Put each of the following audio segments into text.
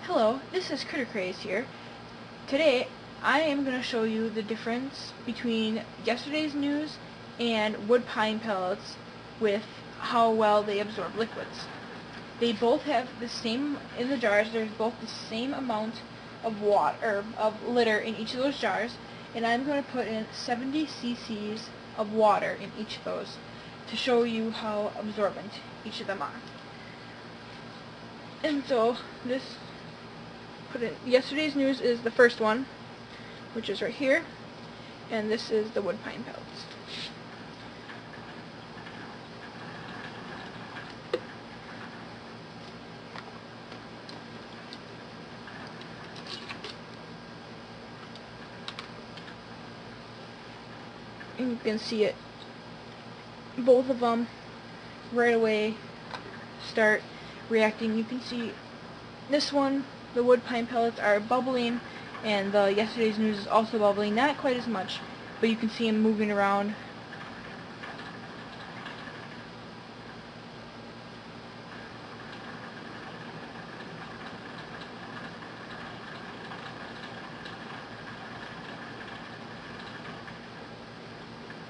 Hello, this is Critter Craze here. Today, I am going to show you the difference between yesterday's news and wood pine pellets with how well they absorb liquids. They both have the same, in the jars, there's both the same amount of water, of litter in each of those jars, and I'm going to put in 70 cc's of water in each of those to show you how absorbent each of them are. And so, yesterday's news is the first one, which is right here, and this is the wood pine pellets. And you can see it, both of them right away start reacting. You can see this one, the wood pine pellets are bubbling, and the yesterday's news is also bubbling, not quite as much, but you can see them moving around.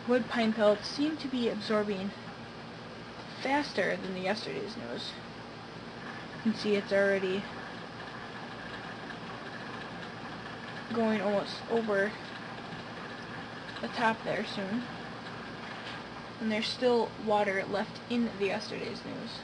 Wood pine pellets seem to be absorbing faster than the yesterday's news. You can see it's already going almost over the top there soon. And there's still water left in the yesterday's news.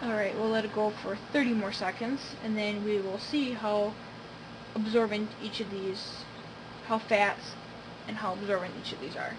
Alright, we'll let it go for 30 more seconds, and then we will see how absorbent each of these, how fast and how absorbent each of these are.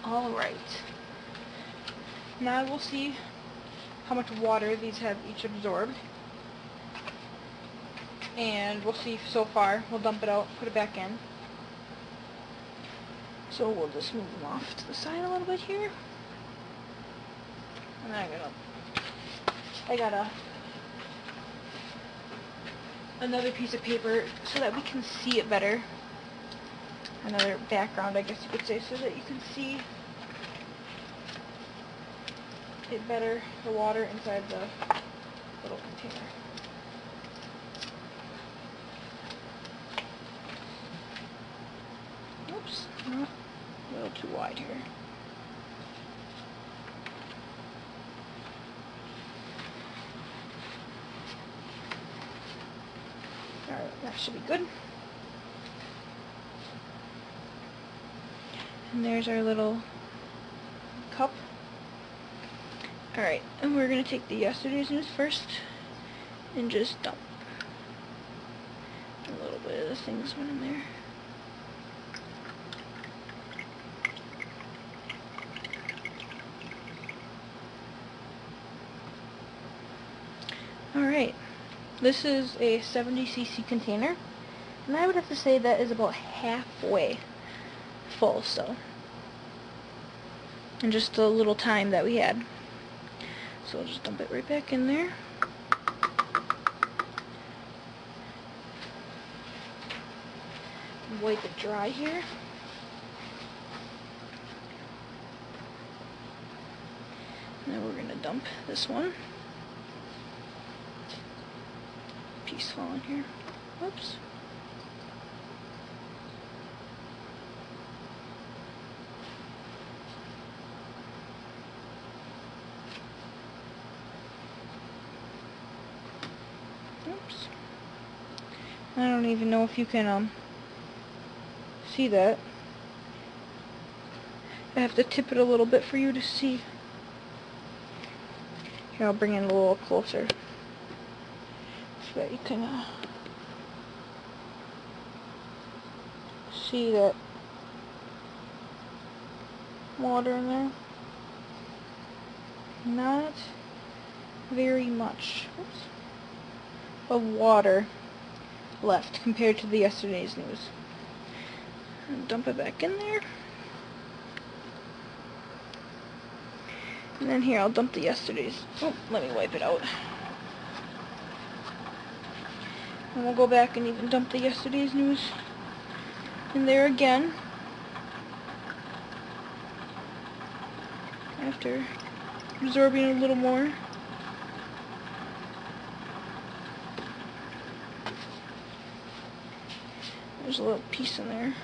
Alright, now we'll see how much water these have each absorbed, and we'll see so far. We'll dump it out, put it back in. So we'll just move them off to the side a little bit here, and then I got another piece of paper so that we can see it better. Another background, I guess you could say, so that you can see it better, the water inside the little container. Oops, no, a little too wide here. Alright, that should be good. And there's our little cup. Alright, and we're going to take the yesterday's news first and just dump a little bit of the things went in there. Alright, this is a 70 cc container, and I would have to say that is about halfway full still, in just a little time that we had. So we'll just dump it right back in there. Wipe it dry here. Now we're going to dump this one. Piece falling here. Whoops. Oops. I don't even know if you can see that. I have to tip it a little bit for you to see. Here, I'll bring it a little closer so that you can see that water in there. Not very much of water left compared to the yesterday's news. And dump it back in there. And then here, I'll dump the yesterday's. Oh, let me wipe it out. And we'll go back and even dump the yesterday's news in there again. After absorbing a little more. There's a little piece in there.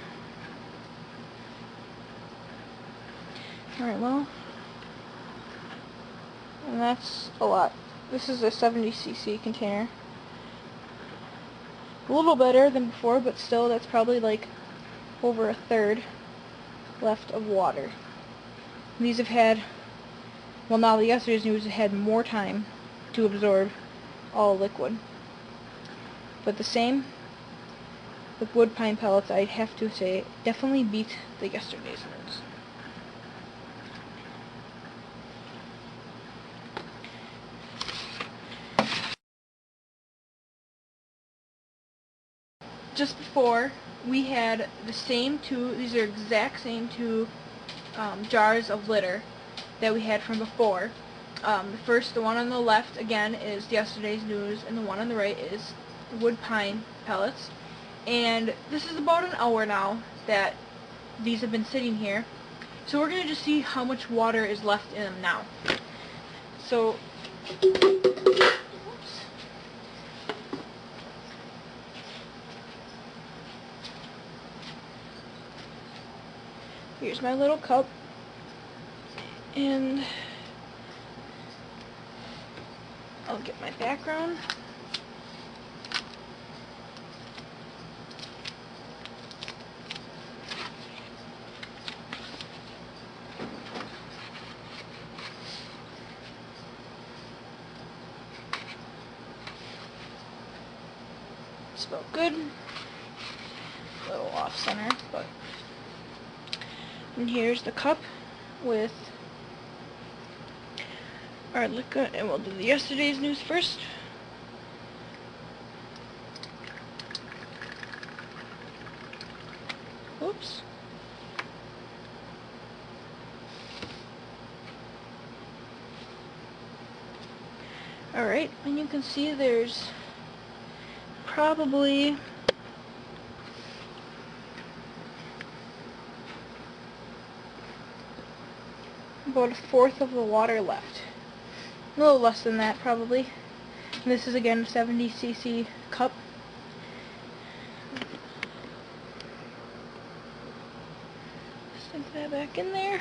Alright, well. And that's a lot. This is a 70cc container. A little better than before, but still that's probably like over a third left of water. These have had, well, now the yesterday's news have had more time to absorb all liquid. But the same with wood pine pellets, I'd have to say definitely beat the yesterday's news. Just before, we had the same two, these are exact same two jars of litter that we had from before. The one on the left, again, is yesterday's news, and the one on the right is wood pine pellets. And this is about an hour now that these have been sitting here. So we're going to just see how much water is left in them now. So, here's my little cup, and I'll get my background. It's about good. A little off center, but. And here's the cup with our liquid, and we'll do the yesterday's news first. Oops. Alright, and you can see there's probably about a fourth of the water left. A little less than that, probably. And this is again a 70cc cup. Stick that back in there.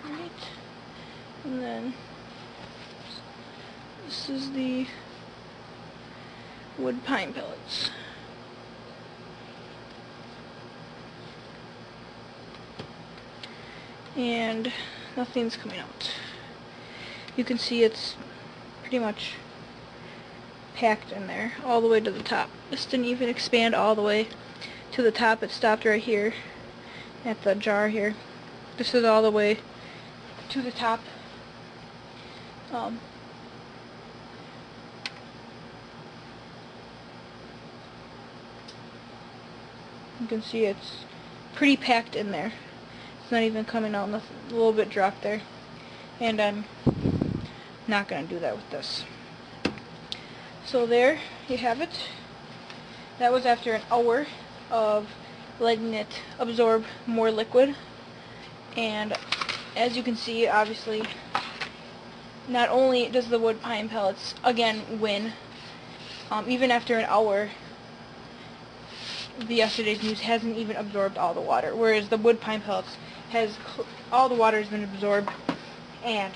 Right. And then this is the wood pine pellets. And nothing's coming out. You can see it's pretty much packed in there all the way to the top. This didn't even expand all the way to the top. It stopped right here at the jar here. This is all the way to the top. You can see it's pretty packed in there. It's not even coming out, nothing, a little bit dropped there. And I'm not going to do that with this. So there you have it. That was after an hour of letting it absorb more liquid. And as you can see, obviously, not only does the wood pine pellets again win, even after an hour, the yesterday's news hasn't even absorbed all the water, whereas the wood pine pellets all the water has been absorbed, and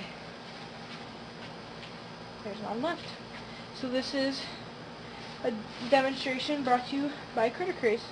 there's none left. So this is a demonstration brought to you by Critter Craze.